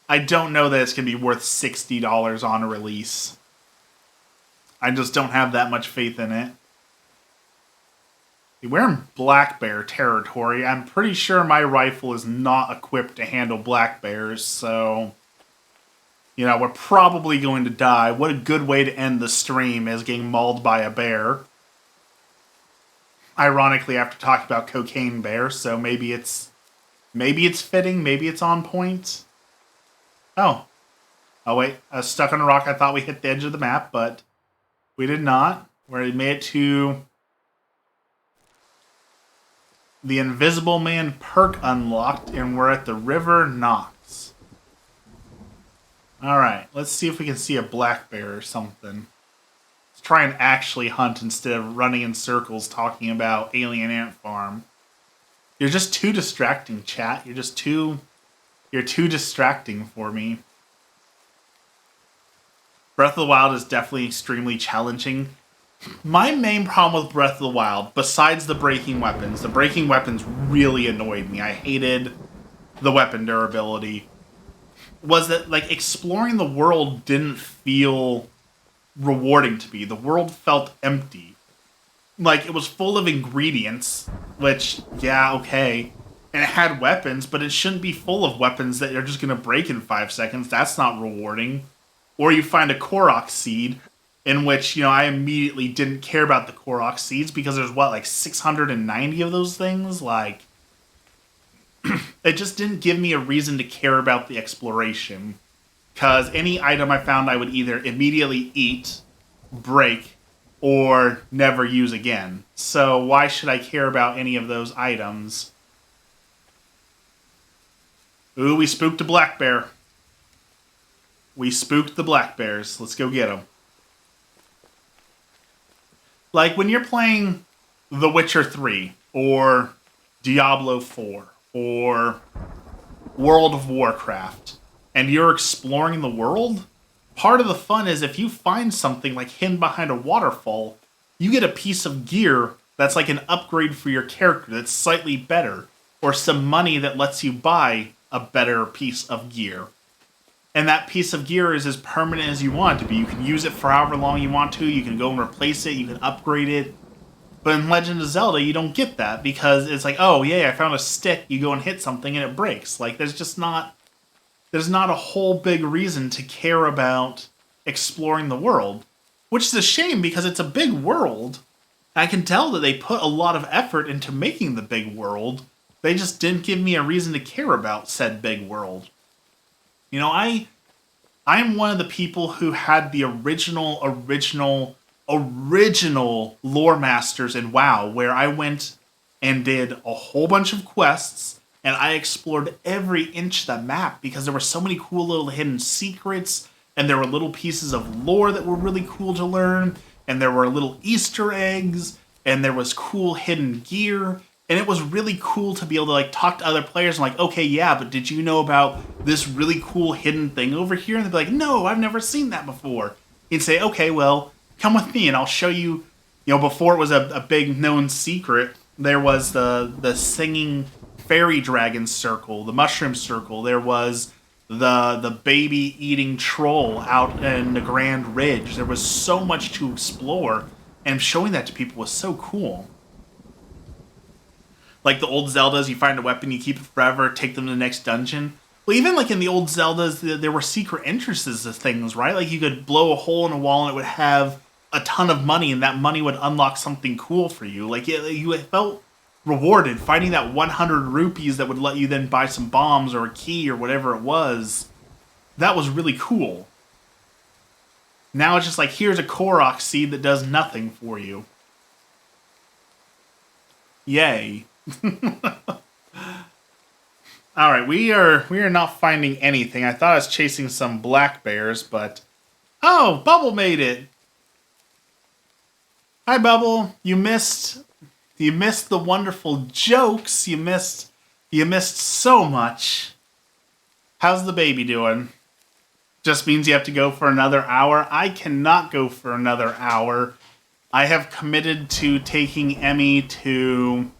I don't know that it's going to be worth $60 on a release. I just don't have that much faith in it. We're in black bear territory. I'm pretty sure my rifle is not equipped to handle black bears, so... we're probably going to die. What a good way to end the stream is getting mauled by a bear. Ironically, after talking about Cocaine Bear, so maybe it's fitting, maybe it's on point. Oh wait, I was stuck on a rock. I thought we hit the edge of the map, but we did not. We made it to the Invisible Man perk unlocked, and we're at the River Knox. Alright, let's see if we can see a black bear or something. Let's try and actually hunt instead of running in circles talking about Alien Ant Farm. You're just too distracting, chat. You're too distracting for me. Breath of the Wild is definitely extremely challenging. My main problem with Breath of the Wild, besides the breaking weapons really annoyed me. I hated the weapon durability. Was that, like, exploring the world didn't feel rewarding to me. The world felt empty. like, it was full of ingredients, which, yeah, okay. And it had weapons, but it shouldn't be full of weapons that are just going to break in 5 seconds. That's not rewarding. Or you find a Korok seed, in which, I immediately didn't care about the Korok seeds because there's, like 690 of those things? Like, it just didn't give me a reason to care about the exploration. Because any item I found I would either immediately eat, break, or never use again. So why should I care about any of those items? Ooh, we spooked a black bear. We spooked the black bears. Let's go get them. Like, when you're playing The Witcher 3, or Diablo 4, or World of Warcraft, and you're exploring the world, part of the fun is if you find something like hidden behind a waterfall, you get a piece of gear that's like an upgrade for your character that's slightly better, or some money that lets you buy a better piece of gear. And that piece of gear is as permanent as you want it to be. You can use it for however long you want to, you can go and replace it, you can upgrade it. But in Legend of Zelda, you don't get that, because it's like, oh, yeah, I found a stick, you go and hit something and it breaks. Like, there's not a whole big reason to care about exploring the world. Which is a shame, because it's a big world. I can tell that they put a lot of effort into making the big world. They just didn't give me a reason to care about said big world. I'm one of the people who had the original lore masters in WoW, where I went and did a whole bunch of quests, and I explored every inch of the map because there were so many cool little hidden secrets, and there were little pieces of lore that were really cool to learn, and there were little Easter eggs, and there was cool hidden gear, and it was really cool to be able to like talk to other players and like, okay, yeah, but did you know about this really cool hidden thing over here? And they'd be like, no, I've never seen that before. You'd say, okay, well, come with me and I'll show you. Before it was a big known secret, there was the singing fairy dragon circle, the mushroom circle. There was the baby eating troll out in the Grand Ridge. There was so much to explore, and showing that to people was so cool. Like the old Zeldas, you find a weapon, you keep it forever, take them to the next dungeon. Well, even like in the old Zeldas, there were secret entrances to things, right? Like you could blow a hole in a wall and it would have a ton of money, and that money would unlock something cool for you. Like you felt rewarded finding that 100 rupees that would let you then buy some bombs or a key or whatever it was. That was really cool. Now it's just like, here's a Korok seed that does nothing for you. Yay. Alright, we are not finding anything. I thought I was chasing some black bears, but... Oh, Bubble made it! Hi, Bubble. You missed the wonderful jokes. You missed so much. How's the baby doing? Just means you have to go for another hour. I cannot go for another hour. I have committed to taking Emmy to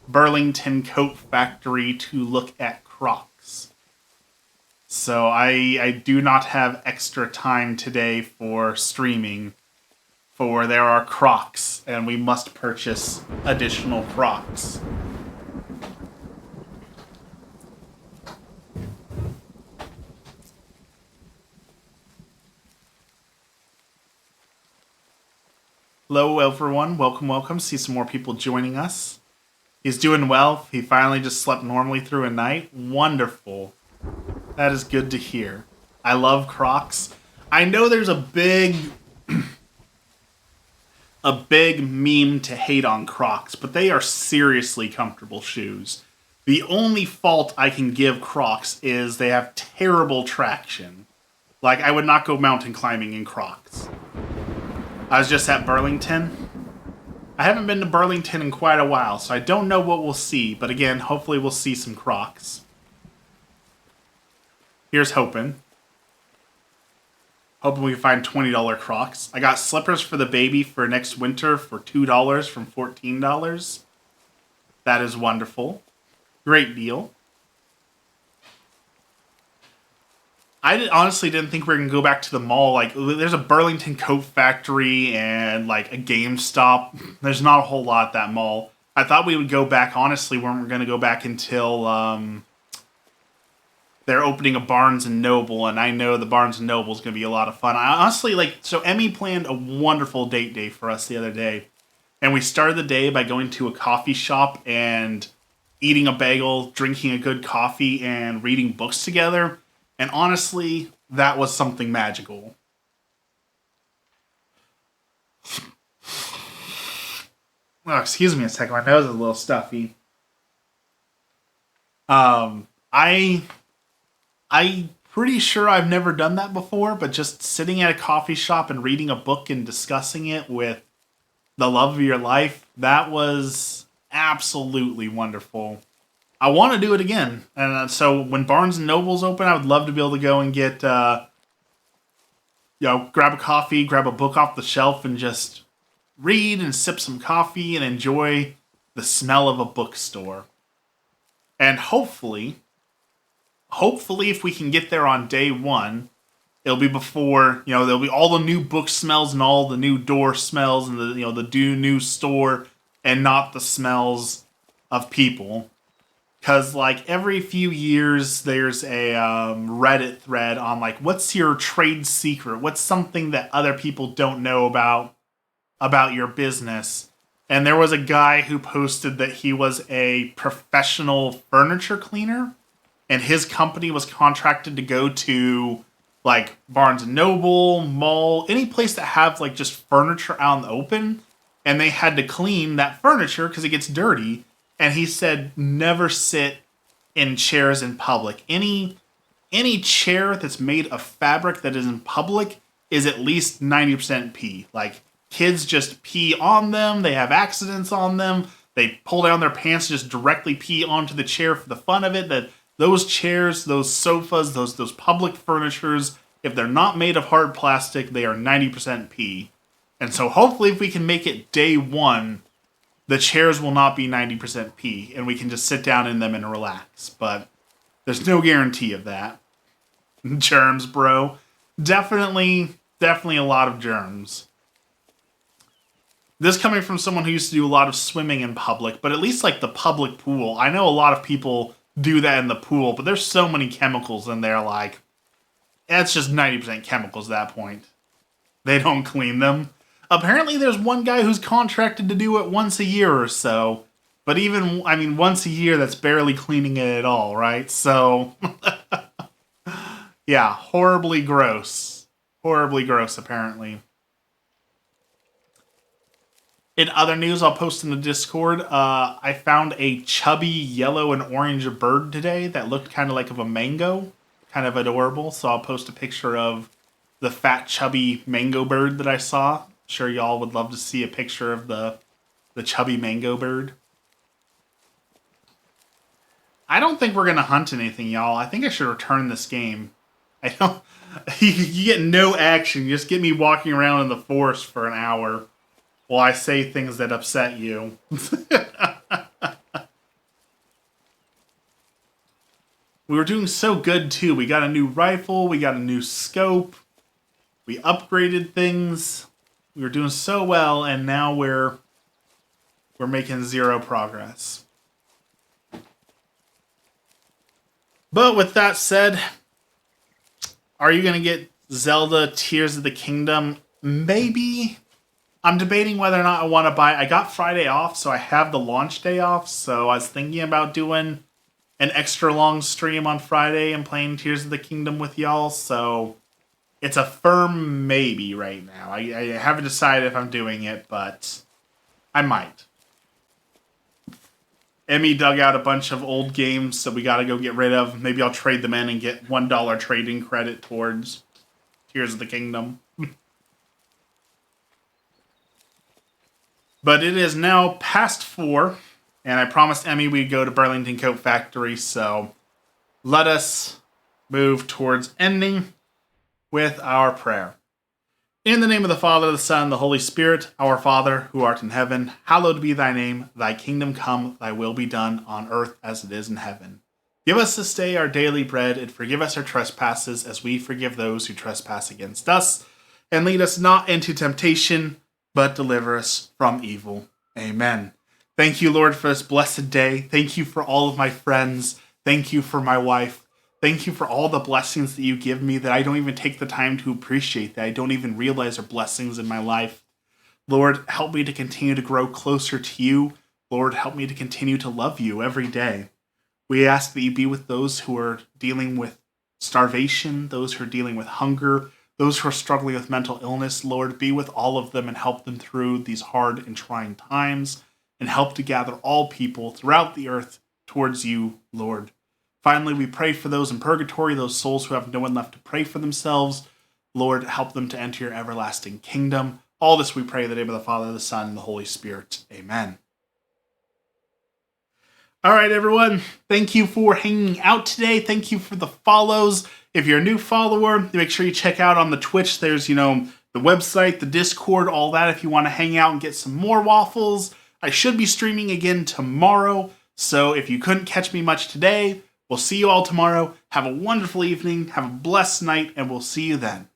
Burlington Coat Factory to look at Crocs. So I do not have extra time today for streaming, for there are Crocs, and we must purchase additional Crocs. Hello, everyone. Welcome. See some more people joining us. He's doing well. He finally just slept normally through a night. Wonderful. That is good to hear. I love Crocs. I know there's a big meme to hate on Crocs, but they are seriously comfortable shoes. The only fault I can give Crocs is they have terrible traction. Like, I would not go mountain climbing in Crocs. I was just at Burlington. I haven't been to Burlington in quite a while, so I don't know what we'll see. But again, hopefully we'll see some Crocs. Here's hoping. Hoping we can find $20 Crocs. I got slippers for the baby for next winter for $2 from $14. That is wonderful. Great deal. honestly didn't think we were going to go back to the mall. Like, there's a Burlington Coat Factory and, like, a GameStop. There's not a whole lot at that mall. I thought we would go back, honestly, we weren't going to go back until they're opening a Barnes & Noble, and I know the Barnes & Noble is going to be a lot of fun. I honestly, like, so Emmy planned a wonderful date day for us the other day. And we started the day by going to a coffee shop and eating a bagel, drinking a good coffee, and reading books together. And honestly, that was something magical. Oh, excuse me a second. My nose is a little stuffy. I pretty sure I've never done that before, but just sitting at a coffee shop and reading a book and discussing it with the love of your life, that was absolutely wonderful. I want to do it again. And so when Barnes & Noble's open, I would love to be able to go and get, grab a coffee, grab a book off the shelf, and just read and sip some coffee and enjoy the smell of a bookstore. And hopefully, if we can get there on day one, it'll be before, there'll be all the new book smells and all the new door smells and the new store, and not the smells of people. Because, like, every few years, there's a Reddit thread on, like, what's your trade secret? What's something that other people don't know about your business? And there was a guy who posted that he was a professional furniture cleaner, and his company was contracted to go to, like, Barnes & Noble, mall, any place that have, like, just furniture out in the open, and they had to clean that furniture because it gets dirty. And he said, never sit in chairs in public. Any chair that's made of fabric that is in public is at least 90% pee. Like, kids just pee on them. They have accidents on them. They pull down their pants, just directly pee onto the chair for the fun of it. That those chairs, those sofas, those public furnitures, if they're not made of hard plastic, they are 90% pee. And so hopefully if we can make it day one, the chairs will not be 90% pee, and we can just sit down in them and relax. But there's no guarantee of that. Germs, bro. Definitely a lot of germs. This coming from someone who used to do a lot of swimming in public, but at least, like, the public pool. I know a lot of people do that in the pool, but there's so many chemicals in there, like, it's just 90% chemicals at that point. They don't clean them. Apparently there's one guy who's contracted to do it once a year or so. But even, once a year, that's barely cleaning it at all, right? So, yeah, horribly gross. Horribly gross, apparently. In other news, I'll post in the Discord, I found a chubby yellow and orange bird today that looked kind of like a mango. Kind of adorable. So I'll post a picture of the fat, chubby mango bird that I saw. Sure y'all would love to see a picture of the chubby mango bird. I don't think we're gonna hunt anything, y'all. I think I should return this game. I don't. You get no action. You just get me walking around in the forest for an hour while I say things that upset you. We were doing so good too. We got a new rifle. We got a new scope. We upgraded things. We were doing so well, and now we're making zero progress. But with that said, are you going to get Zelda Tears of the Kingdom? Maybe. I'm debating whether or not I want to buy it. I got Friday off, so I have the launch day off, so I was thinking about doing an extra long stream on Friday and playing Tears of the Kingdom with y'all, so it's a firm maybe right now. I haven't decided if I'm doing it, but I might. Emmy dug out a bunch of old games that we gotta go get rid of. Maybe I'll trade them in and get $1 trading credit towards Tears of the Kingdom. But it is now past 4, and I promised Emmy we'd go to Burlington Coat Factory, so let us move towards ending with our prayer. In the name of the Father, the Son, the Holy Spirit, our Father, who art in heaven, hallowed be thy name. Thy kingdom come, thy will be done, on earth as it is in heaven. Give us this day our daily bread, and forgive us our trespasses as we forgive those who trespass against us. And lead us not into temptation, but deliver us from evil. Amen. Thank you, Lord, for this blessed day. Thank you for all of my friends. Thank you for my wife. Thank you for all the blessings that you give me that I don't even take the time to appreciate, that I don't even realize are blessings in my life. Lord, help me to continue to grow closer to you. Lord, help me to continue to love you every day. We ask that you be with those who are dealing with starvation, those who are dealing with hunger, those who are struggling with mental illness. Lord, be with all of them and help them through these hard and trying times, and help to gather all people throughout the earth towards you, Lord. Finally, we pray for those in purgatory, those souls who have no one left to pray for themselves. Lord, help them to enter your everlasting kingdom. All this we pray in the name of the Father, the Son, and the Holy Spirit. Amen. All right, everyone. Thank you for hanging out today. Thank you for the follows. If you're a new follower, make sure you check out on the Twitch. There's, the website, the Discord, all that if you want to hang out and get some more waffles. I should be streaming again tomorrow. So if you couldn't catch me much today, we'll see you all tomorrow. Have a wonderful evening. Have a blessed night, and we'll see you then.